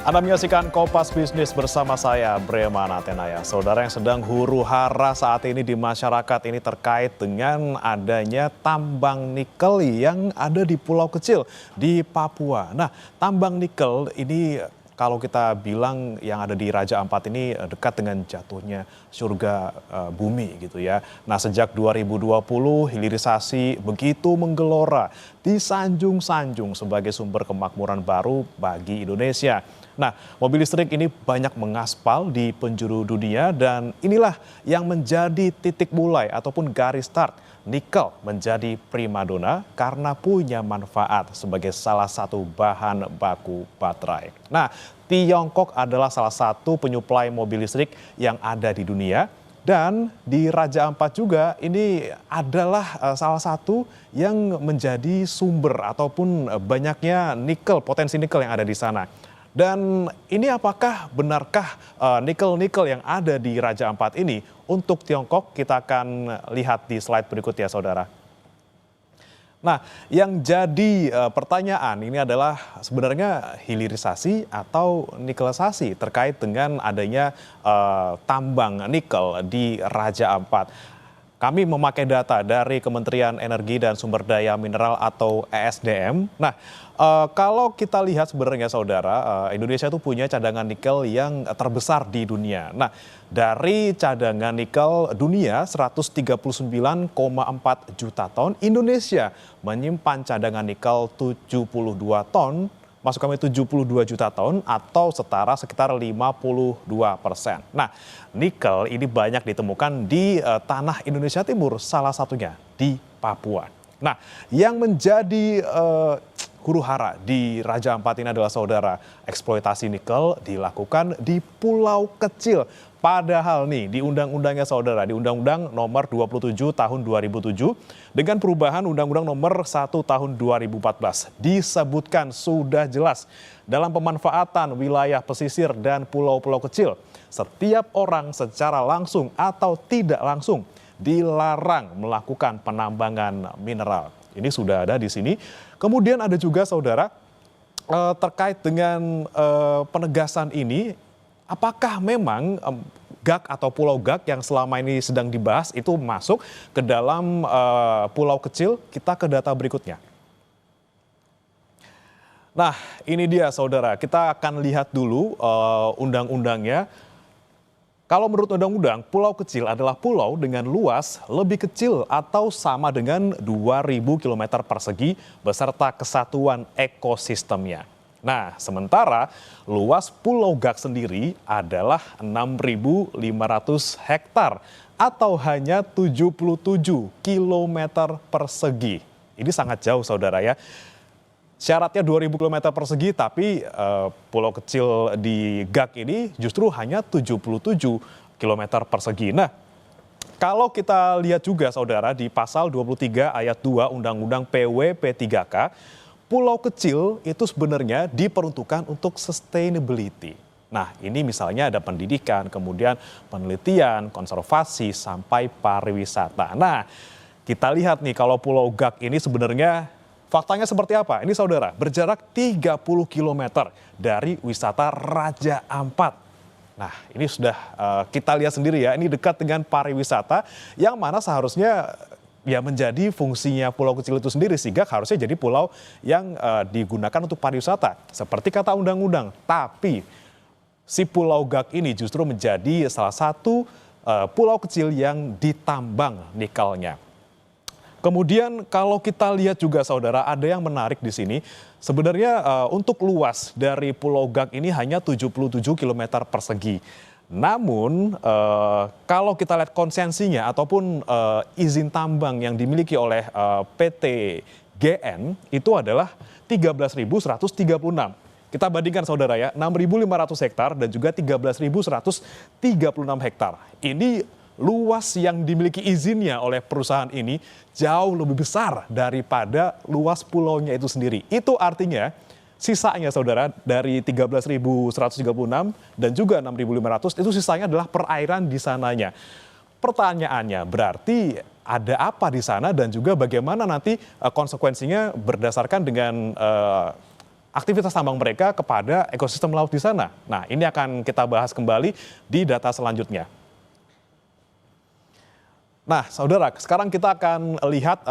Anda menyaksikan Kompas Bisnis bersama saya, Brema Natenaya. Saudara, yang sedang huru-hara saat ini di masyarakat ini terkait dengan adanya tambang nikel yang ada di pulau kecil di Papua. Nah, tambang nikel ini kalau kita bilang yang ada di Raja Ampat ini dekat dengan jatuhnya surga bumi gitu ya. Nah, sejak 2020 hilirisasi begitu menggelora, disanjung-sanjung sebagai sumber kemakmuran baru bagi Indonesia. Nah, mobil listrik ini banyak mengaspal di penjuru dunia dan inilah yang menjadi titik mulai ataupun garis start nikel menjadi primadona karena punya manfaat sebagai salah satu bahan baku baterai. Nah, Tiongkok adalah salah satu penyuplai mobil listrik yang ada di dunia. Dan di Raja Ampat juga ini adalah salah satu yang menjadi sumber ataupun banyaknya nikel, potensi nikel yang ada di sana. Dan ini apakah benarkah nikel-nikel yang ada di Raja Ampat ini untuk Tiongkok? Kita akan lihat di slide berikut ya, saudara. Nah, yang jadi pertanyaan ini adalah sebenarnya hilirisasi atau nikelisasi terkait dengan adanya tambang nikel di Raja Ampat. Kami memakai data dari Kementerian Energi dan Sumber Daya Mineral atau ESDM. Nah, kalau kita lihat sebenarnya saudara, Indonesia itu punya cadangan nikel yang terbesar di dunia. Nah, dari cadangan nikel dunia 139,4 juta ton, Indonesia menyimpan cadangan nikel 72 ton, maksud kami 72 juta ton atau setara sekitar 52%. Nah, nikel ini banyak ditemukan di tanah Indonesia Timur, salah satunya di Papua. Nah, yang menjadi huru-hara di Raja Ampat ini adalah saudara, eksploitasi nikel dilakukan di pulau kecil. Padahal nih di undang-undangnya saudara, di Undang-Undang Nomor 27 Tahun 2007 dengan perubahan Undang-Undang Nomor 1 Tahun 2014 disebutkan sudah jelas dalam pemanfaatan wilayah pesisir dan pulau-pulau kecil, setiap orang secara langsung atau tidak langsung dilarang melakukan penambangan mineral. Ini sudah ada di sini. Kemudian ada juga saudara terkait dengan penegasan ini, apakah memang GAK atau Pulau GAK yang selama ini sedang dibahas itu masuk ke dalam pulau kecil? Kita ke data berikutnya. Nah, ini dia saudara, kita akan lihat dulu undang-undangnya. Kalau menurut undang-undang, pulau kecil adalah pulau dengan luas lebih kecil atau sama dengan 2.000 km persegi beserta kesatuan ekosistemnya. Nah, sementara luas Pulau GAK sendiri adalah 6.500 hektar atau hanya 77 km persegi. Ini sangat jauh saudara ya. Syaratnya 2.000 km persegi, tapi pulau kecil di GAK ini justru hanya 77 km persegi. Nah, kalau kita lihat juga saudara di pasal 23 ayat 2 Undang-Undang PWP3K, pulau kecil itu sebenarnya diperuntukkan untuk sustainability. Nah, ini misalnya ada pendidikan, kemudian penelitian, konservasi, sampai pariwisata. Nah, kita lihat nih kalau Pulau GAK ini sebenarnya faktanya seperti apa? Ini saudara, berjarak 30 km dari wisata Raja Ampat. Nah, ini sudah kita lihat sendiri ya, ini dekat dengan pariwisata yang mana seharusnya ya menjadi fungsinya pulau kecil itu sendiri, sehingga harusnya jadi pulau yang digunakan untuk pariwisata. Seperti kata undang-undang, tapi si Pulau GAK ini justru menjadi salah satu pulau kecil yang ditambang nikelnya. Kemudian kalau kita lihat juga saudara, ada yang menarik di sini. Sebenarnya untuk luas dari Pulau GAK ini hanya 77 km persegi. Namun kalau kita lihat konsensinya ataupun izin tambang yang dimiliki oleh PT GN itu adalah 13.136. Kita bandingkan saudara ya, 6.500 hektar dan juga 13.136 hektar. Ini luas yang dimiliki izinnya oleh perusahaan ini jauh lebih besar daripada luas pulaunya itu sendiri. Itu artinya sisanya saudara dari 13.136 dan juga 6.500 itu sisanya adalah perairan di sananya. Pertanyaannya berarti ada apa di sana dan juga bagaimana nanti konsekuensinya berdasarkan dengan aktivitas tambang mereka kepada ekosistem laut di sana. Nah, ini akan kita bahas kembali di data selanjutnya. Nah, saudara, sekarang kita akan lihat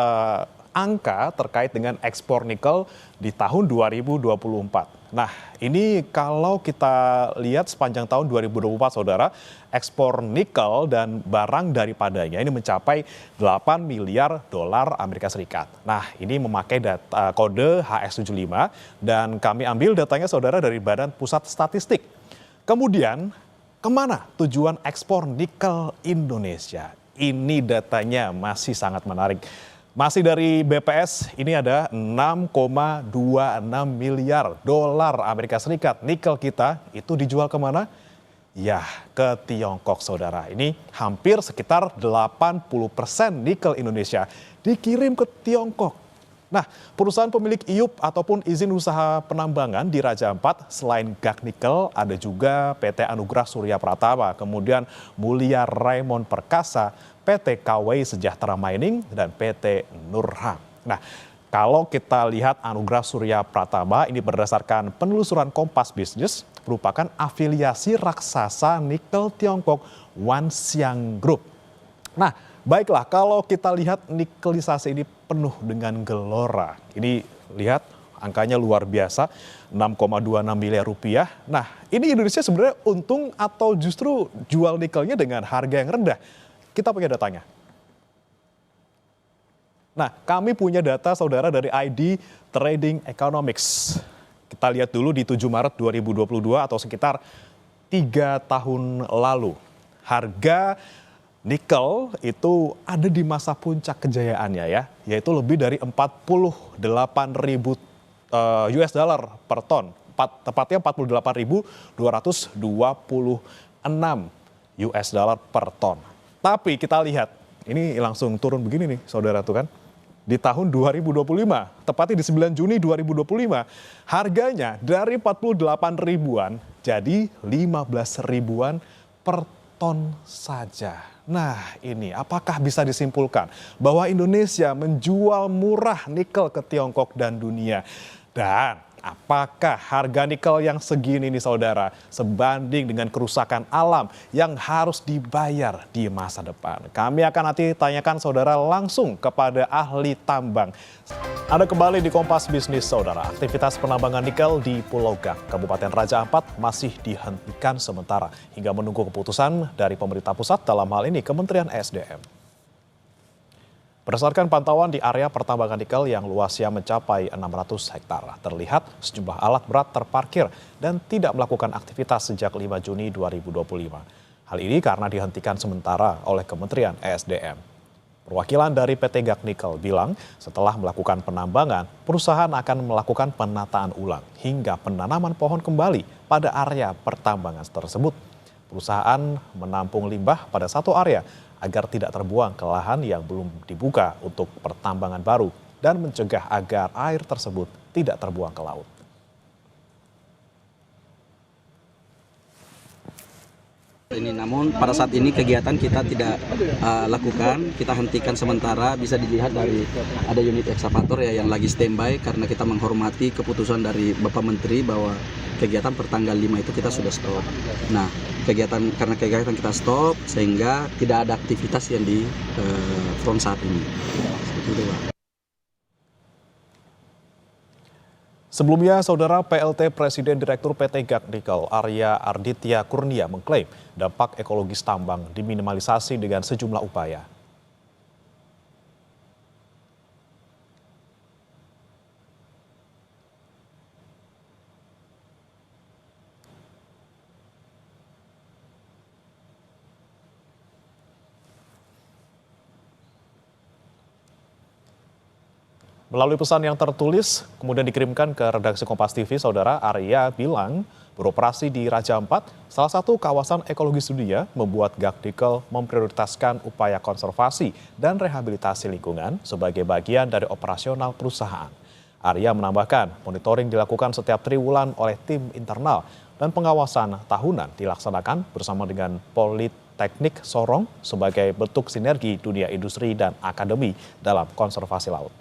angka terkait dengan ekspor nikel di tahun 2024. Nah, ini kalau kita lihat sepanjang tahun 2024, saudara, ekspor nikel dan barang daripadanya ini mencapai 8 miliar dolar Amerika Serikat. Nah, ini memakai data kode HS75 dan kami ambil datanya, saudara, dari Badan Pusat Statistik. Kemudian, kemana tujuan ekspor nikel Indonesia? Ini datanya masih sangat menarik. Masih dari BPS, ini ada 6,26 miliar dolar Amerika Serikat. Nikel kita itu dijual kemana? Ya, ke Tiongkok, saudara. Ini hampir sekitar 80% nikel Indonesia dikirim ke Tiongkok. Nah, perusahaan pemilik IUP ataupun izin usaha penambangan di Raja Ampat selain GAC Nikel ada juga PT Anugrah Surya Pratama, kemudian Mulia Raymond Perkasa, PT KW Sejahtera Mining, dan PT Nurham. Nah, kalau kita lihat Anugrah Surya Pratama ini berdasarkan penelusuran Kompas Bisnis merupakan afiliasi raksasa nikel Tiongkok Wanxiang Group. Nah, baiklah, kalau kita lihat nikelisasi ini penuh dengan gelora. Ini lihat angkanya luar biasa, 6,26 miliar rupiah. Nah, ini Indonesia sebenarnya untung atau justru jual nikelnya dengan harga yang rendah? Kita punya datanya. Nah, kami punya data, saudara, dari ID Trading Economics. Kita lihat dulu di 7 Maret 2022 atau sekitar 3 tahun lalu. Harga nikel itu ada di masa puncak kejayaannya ya, yaitu lebih dari 48.000 US dollar per ton, tepatnya 48.226 US dollar per ton. Tapi kita lihat, ini langsung turun begini nih, saudara tuh kan. Di tahun 2025, tepatnya di 9 Juni 2025, harganya dari 48 ribuan jadi 15 ribuan per ton saja. Nah, ini apakah bisa disimpulkan bahwa Indonesia menjual murah nikel ke Tiongkok dan dunia? Dan apakah harga nikel yang segini nih, saudara, sebanding dengan kerusakan alam yang harus dibayar di masa depan? Kami akan nanti tanyakan, saudara, langsung kepada ahli tambang. Anda kembali di Kompas Bisnis, saudara. Aktivitas penambangan nikel di Pulau GAC, Kabupaten Raja Ampat masih dihentikan sementara hingga menunggu keputusan dari pemerintah pusat, dalam hal ini Kementerian ESDM. Berdasarkan pantauan di area pertambangan nikel yang luasnya mencapai 600 hektar, terlihat sejumlah alat berat terparkir dan tidak melakukan aktivitas sejak 5 Juni 2025. Hal ini karena dihentikan sementara oleh Kementerian ESDM. Perwakilan dari PT GAC Nikel bilang setelah melakukan penambangan, perusahaan akan melakukan penataan ulang hingga penanaman pohon kembali pada area pertambangan tersebut. Perusahaan menampung limbah pada satu area agar tidak terbuang ke lahan yang belum dibuka untuk pertambangan baru dan mencegah agar air tersebut tidak terbuang ke laut. Ini namun pada saat ini kegiatan kita tidak lakukan, kita hentikan sementara. Bisa dilihat dari ada unit ekskavator ya yang lagi standby karena kita menghormati keputusan dari Bapak Menteri bahwa kegiatan pertanggal 5 itu kita sudah stop. Nah, karena kegiatan kita stop sehingga tidak ada aktivitas yang di front saat ini. Seperti itu, Pak. Sebelumnya, saudara, PLT Presiden Direktur PT GAC Nikel Arya Arditya Kurnia mengklaim dampak ekologis tambang diminimalisasi dengan sejumlah upaya. Melalui pesan yang tertulis, kemudian dikirimkan ke redaksi Kompas TV, saudara, Arya bilang beroperasi di Raja Ampat, salah satu kawasan ekologis dunia, membuat GAC Nikel memprioritaskan upaya konservasi dan rehabilitasi lingkungan sebagai bagian dari operasional perusahaan. Arya menambahkan, monitoring dilakukan setiap triwulan oleh tim internal dan pengawasan tahunan dilaksanakan bersama dengan Politeknik Sorong sebagai bentuk sinergi dunia industri dan akademi dalam konservasi laut.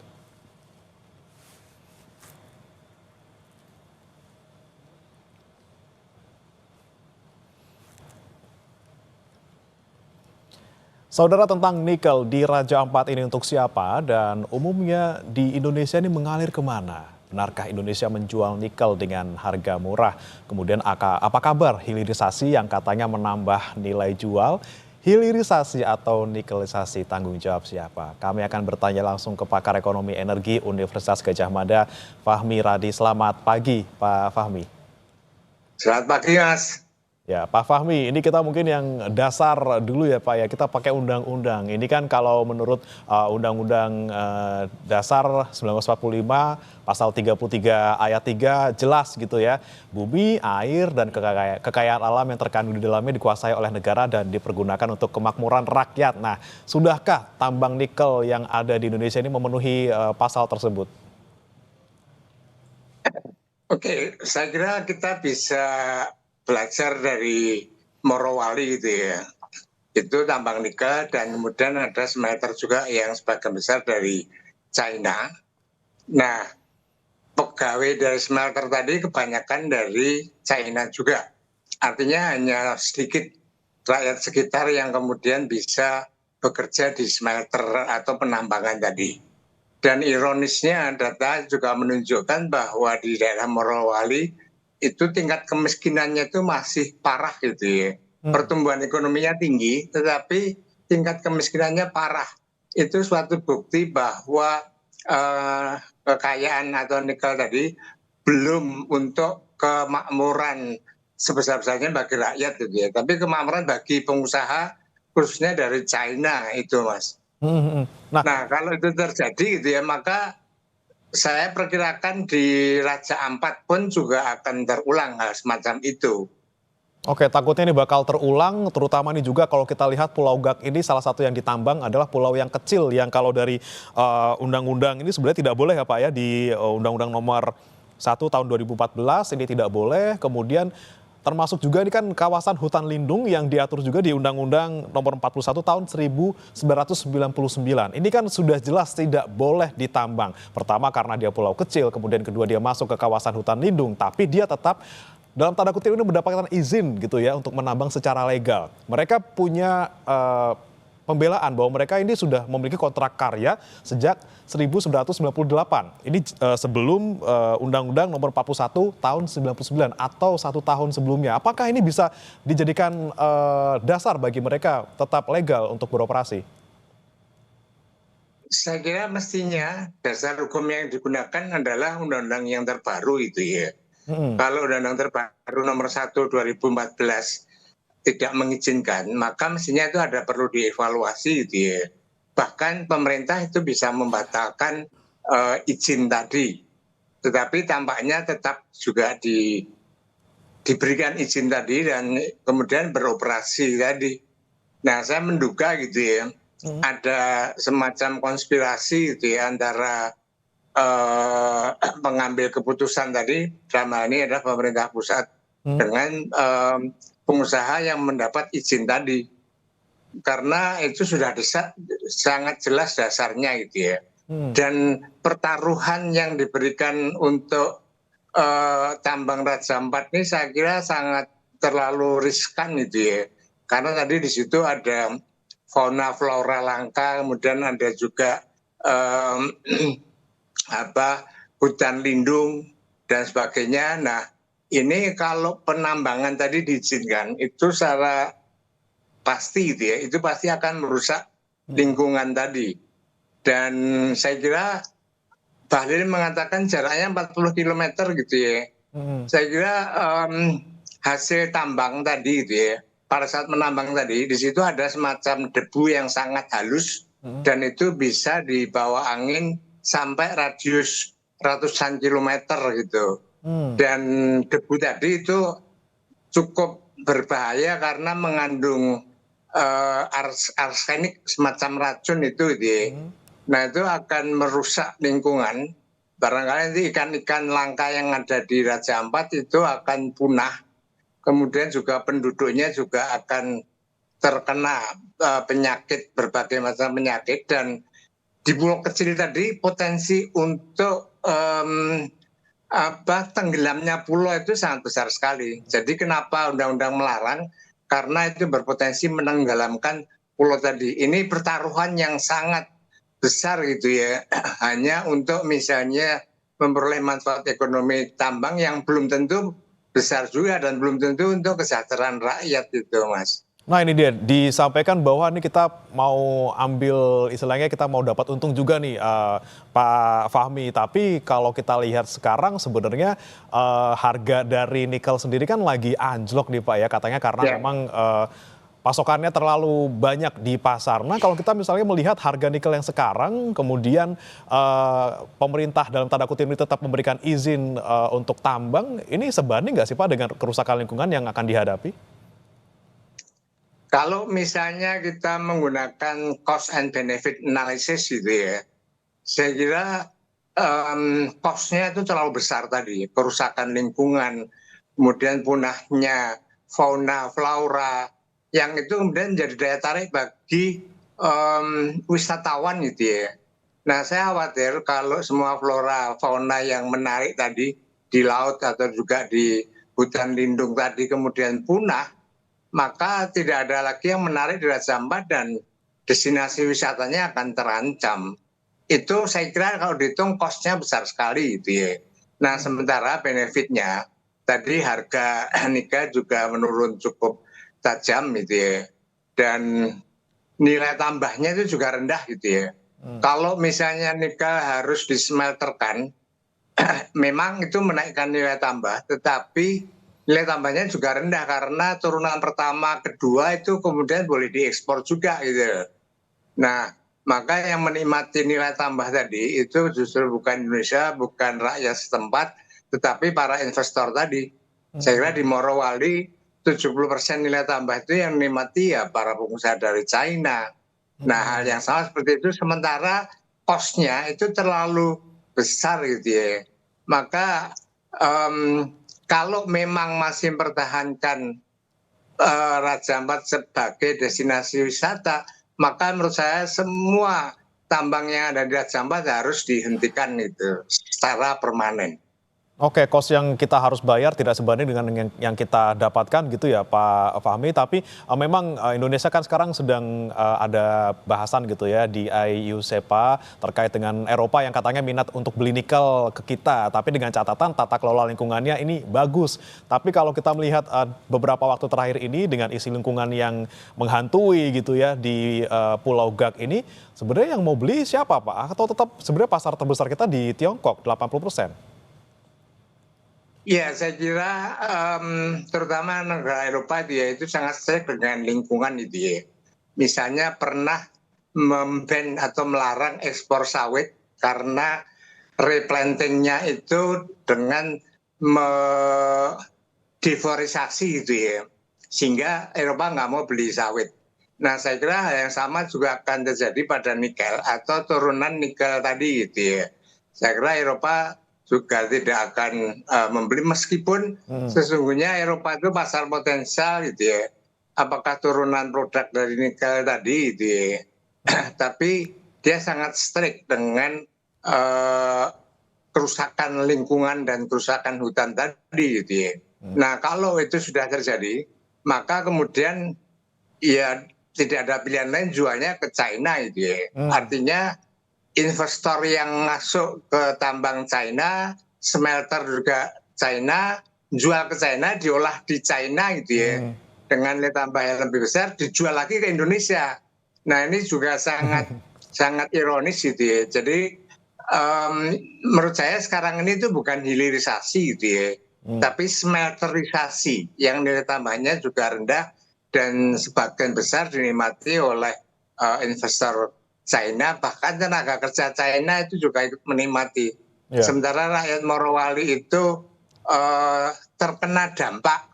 Saudara, tentang nikel di Raja Ampat ini untuk siapa dan umumnya di Indonesia ini mengalir kemana? Benarkah Indonesia menjual nikel dengan harga murah? Kemudian apa kabar hilirisasi yang katanya menambah nilai jual? Hilirisasi atau nikelisasi, tanggung jawab siapa? Kami akan bertanya langsung ke pakar ekonomi energi Universitas Gadjah Mada, Fahmi Radi. Selamat pagi, Pak Fahmi. Selamat pagi, Mas. Ya, Pak Fahmi, ini kita mungkin yang dasar dulu ya Pak ya, kita pakai undang-undang. Ini kan kalau menurut Undang-Undang Dasar 1945, pasal 33 ayat 3 jelas gitu ya. Bumi, air, dan kekayaan alam yang terkandung di dalamnya dikuasai oleh negara dan dipergunakan untuk kemakmuran rakyat. Nah, sudahkah tambang nikel yang ada di Indonesia ini memenuhi pasal tersebut? Oke, saya kira kita bisa belajar dari Morowali gitu ya. Itu tambang nikel dan kemudian ada smelter juga yang sebagian besar dari China. Nah, pegawai dari smelter tadi kebanyakan dari China juga. Artinya hanya sedikit rakyat sekitar yang kemudian bisa bekerja di smelter atau penambangan tadi. Dan ironisnya data juga menunjukkan bahwa di daerah Morowali itu tingkat kemiskinannya itu masih parah gitu ya. Pertumbuhan ekonominya tinggi, tetapi tingkat kemiskinannya parah. Itu suatu bukti bahwa kekayaan atau nikel tadi belum untuk kemakmuran sebesar-besarnya bagi rakyat gitu ya. Tapi kemakmuran bagi pengusaha khususnya dari China itu, Mas. Nah, kalau itu terjadi gitu ya, maka saya perkirakan di Raja Ampat pun juga akan terulang hal semacam itu. Oke, takutnya ini bakal terulang, terutama ini juga kalau kita lihat Pulau Gak ini salah satu yang ditambang adalah pulau yang kecil, yang kalau dari undang-undang ini sebenarnya tidak boleh ya Pak ya, di Undang-Undang Nomor 1 Tahun 2014 ini tidak boleh, kemudian termasuk juga ini kan kawasan hutan lindung yang diatur juga di Undang-Undang Nomor 41 Tahun 1999. Ini kan sudah jelas tidak boleh ditambang. Pertama karena dia pulau kecil, kemudian kedua dia masuk ke kawasan hutan lindung, tapi dia tetap dalam tanda kutip ini mendapatkan izin gitu ya untuk menambang secara legal. Mereka punya pembelaan bahwa mereka ini sudah memiliki kontrak karya sejak 1998. Ini sebelum Undang-Undang Nomor 41 Tahun 99 atau 1 tahun sebelumnya. Apakah ini bisa dijadikan dasar bagi mereka tetap legal untuk beroperasi? Saya kira mestinya dasar hukum yang digunakan adalah undang-undang yang terbaru itu ya. Kalau undang-undang terbaru nomor 1 2014 tidak mengizinkan, maka mestinya itu ada perlu dievaluasi gitu ya. Bahkan pemerintah itu bisa membatalkan izin tadi. Tetapi tampaknya tetap juga diberikan izin tadi dan kemudian beroperasi tadi. Nah, saya menduga gitu ya, ada semacam konspirasi gitu ya antara pengambil keputusan tadi, dalam hal ini adalah pemerintah pusat dengan pengusaha yang mendapat izin tadi, karena itu sudah sangat jelas dasarnya gitu ya. Dan pertaruhan yang diberikan untuk tambang Raja Ampat ini saya kira sangat terlalu riskan gitu ya, karena tadi di situ ada fauna flora langka, kemudian ada juga hutan lindung dan sebagainya. Nah, ini kalau penambangan tadi diizinkan itu secara pasti gitu ya, itu pasti akan merusak lingkungan tadi. Dan saya kira Bahlil mengatakan jaraknya 40 km gitu ya. Saya kira hasil tambang tadi gitu ya, pada saat menambang tadi di situ ada semacam debu yang sangat halus dan itu bisa dibawa angin sampai radius ratusan kilometer gitu. Dan debu tadi itu cukup berbahaya karena mengandung arsenik semacam racun itu gitu ya. Nah, itu akan merusak lingkungan. Barangkali nanti ikan-ikan langka yang ada di Raja Ampat itu akan punah. Kemudian juga penduduknya juga akan terkena penyakit, berbagai macam penyakit. Dan di pulau kecil tadi potensi untuk tenggelamnya pulau itu sangat besar sekali. Jadi kenapa undang-undang melarang? Karena itu berpotensi menenggelamkan pulau tadi. Ini pertaruhan yang sangat besar gitu ya, hanya untuk misalnya memperoleh manfaat ekonomi tambang yang belum tentu besar juga dan belum tentu untuk kesejahteraan rakyat itu, Mas. Nah ini dia, disampaikan bahwa ini kita mau ambil, istilahnya kita mau dapat untung juga nih Pak Fahmi. Tapi kalau kita lihat sekarang sebenarnya harga dari nikel sendiri kan lagi anjlok nih Pak ya. Katanya karena Ya. memang pasokannya terlalu banyak di pasar. Nah kalau kita misalnya melihat harga nikel yang sekarang, kemudian pemerintah dalam tanda kutip ini tetap memberikan izin untuk tambang, ini sebanding nggak sih Pak dengan kerusakan lingkungan yang akan dihadapi? Kalau misalnya kita menggunakan cost and benefit analysis gitu ya, saya kira cost-nya itu terlalu besar tadi, kerusakan lingkungan, kemudian punahnya fauna, flora, yang itu kemudian menjadi daya tarik bagi wisatawan gitu ya. Nah, saya khawatir kalau semua flora, fauna yang menarik tadi di laut atau juga di hutan lindung tadi kemudian punah, maka tidak ada lagi yang menarik di Raja Ampat dan destinasi wisatanya akan terancam. Itu saya kira kalau dihitung cost-nya besar sekali gitu ya. Nah sementara benefitnya, tadi harga nikel juga menurun cukup tajam gitu ya. Dan nilai tambahnya itu juga rendah gitu ya. Kalau misalnya nikel harus dismelterkan, memang itu menaikkan nilai tambah, tetapi nilai tambahnya juga rendah karena turunan pertama, kedua itu kemudian boleh diekspor juga gitu. Nah, maka yang menikmati nilai tambah tadi itu justru bukan Indonesia, bukan rakyat setempat, tetapi para investor tadi. Saya kira di Morowali 70% nilai tambah itu yang menikmati ya para pengusaha dari China. Nah, hal yang sama seperti itu, sementara cost-nya itu terlalu besar gitu ya. Maka kalau memang masih mempertahankan Raja Ampat sebagai destinasi wisata, maka menurut saya semua tambang yang ada di Raja Ampat harus dihentikan itu secara permanen. Oke, kos yang kita harus bayar tidak sebanding dengan yang kita dapatkan gitu ya Pak Fahmi. Tapi memang Indonesia kan sekarang sedang ada bahasan gitu ya di IUCEPA terkait dengan Eropa yang katanya minat untuk beli nikel ke kita. Tapi dengan catatan tata kelola lingkungannya ini bagus. Tapi kalau kita melihat beberapa waktu terakhir ini dengan isi lingkungan yang menghantui gitu ya di Pulau Gag ini, sebenarnya yang mau beli siapa Pak? Atau tetap sebenarnya pasar terbesar kita di Tiongkok 80%? Ya, saya kira terutama negara Eropa dia itu sangat strict dengan lingkungan itu ya. Misalnya pernah memban atau melarang ekspor sawit karena replantingnya itu dengan deforestation gitu ya. Sehingga Eropa nggak mau beli sawit. Nah, saya kira hal yang sama juga akan terjadi pada nikel atau turunan nikel tadi gitu ya. Saya kira Eropa juga tidak akan membeli meskipun sesungguhnya Eropa itu pasar potensial gitu ya. Apakah turunan produk dari nikel tadi gitu ya. Tapi dia sangat strict dengan kerusakan lingkungan dan kerusakan hutan tadi gitu ya. Nah, kalau itu sudah terjadi, maka kemudian ya tidak ada pilihan lain jualnya ke China gitu ya. Artinya investor yang masuk ke tambang China, smelter juga China, jual ke China, diolah di China gitu ya. Dengan nilai tambah yang lebih besar, dijual lagi ke Indonesia. Nah ini juga sangat ironis gitu ya. Jadi menurut saya sekarang ini itu bukan hilirisasi gitu ya. Tapi smelterisasi yang nilai tambahnya juga rendah dan sebagian besar dinikmati oleh investor China, bahkan tenaga kerja China itu juga ikut menikmati. Sementara rakyat Morowali itu terkena dampak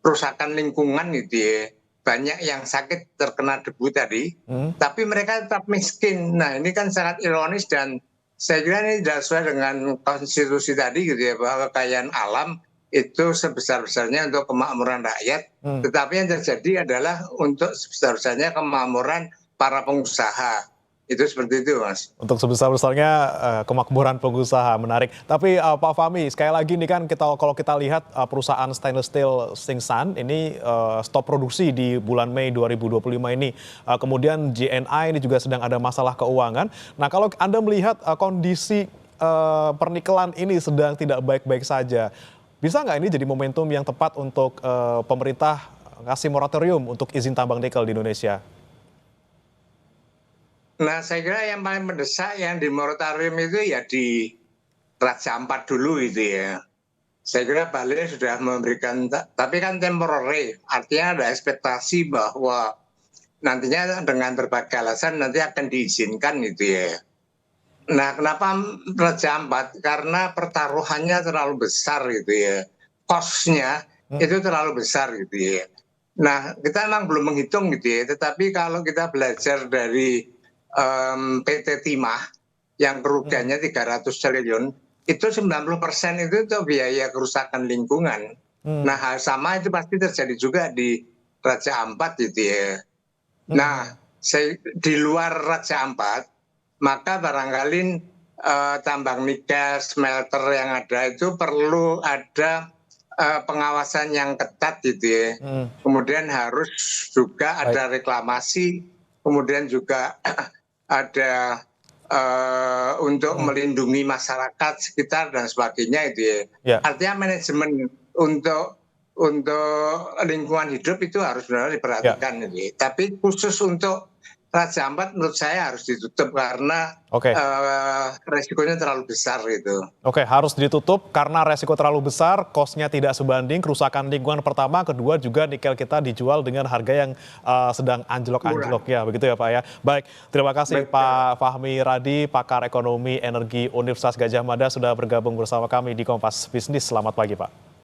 kerusakan lingkungan gitu ya. Banyak yang sakit terkena debu tadi, tapi mereka tetap miskin. Nah ini kan sangat ironis dan saya kira ini tidak sesuai dengan konstitusi tadi gitu ya, bahwa kekayaan alam itu sebesar-besarnya untuk kemakmuran rakyat, tetapi yang terjadi adalah untuk sebesar-besarnya kemakmuran para pengusaha. Itu seperti itu, Mas. Untuk sebesar-besarnya kemakmuran pengusaha, menarik. Tapi Pak Fahmi, sekali lagi nih kan kalau kita lihat perusahaan stainless steel Singsan ini stop produksi di bulan Mei 2025 ini. Kemudian JNI ini juga sedang ada masalah keuangan. Nah, kalau Anda melihat kondisi pernikelan ini sedang tidak baik-baik saja, bisa nggak ini jadi momentum yang tepat untuk pemerintah ngasih moratorium untuk izin tambang nikel di Indonesia? Nah, saya kira yang paling mendesak yang di moratorium itu ya di Raja Ampat dulu itu ya. Saya kira Bali sudah memberikan, tapi kan temporary, artinya ada ekspektasi bahwa nantinya dengan berbagai alasan nanti akan diizinkan gitu ya. Nah, kenapa Raja Ampat? Karena pertaruhannya terlalu besar gitu ya. Cost-nya itu terlalu besar gitu ya. Nah, kita memang belum menghitung gitu ya, tetapi kalau kita belajar dari PT Timah yang kerugiannya 300 triliun, itu 90% itu tuh biaya kerusakan lingkungan. Nah, hal sama itu pasti terjadi juga di Raja Ampat gitu ya. Nah, di luar Raja Ampat, maka barangkali tambang nikel, smelter yang ada itu perlu ada pengawasan yang ketat gitu ya. Kemudian harus juga ada reklamasi, kemudian juga ada untuk melindungi masyarakat sekitar dan sebagainya itu ya. Ya. Artinya manajemen untuk lingkungan hidup itu harus benar diperhatikan ini. Tapi khusus untuk Raja Ampat menurut saya harus ditutup karena resikonya terlalu besar itu. Oke, harus ditutup karena resiko terlalu besar, cost-nya tidak sebanding, kerusakan lingkungan pertama, kedua juga nikel kita dijual dengan harga yang sedang anjlok-anjloknya, begitu ya Pak ya. Baik, terima kasih Pak Fahmi Radi, pakar ekonomi energi Universitas Gadjah Mada sudah bergabung bersama kami di Kompas Bisnis. Selamat pagi Pak.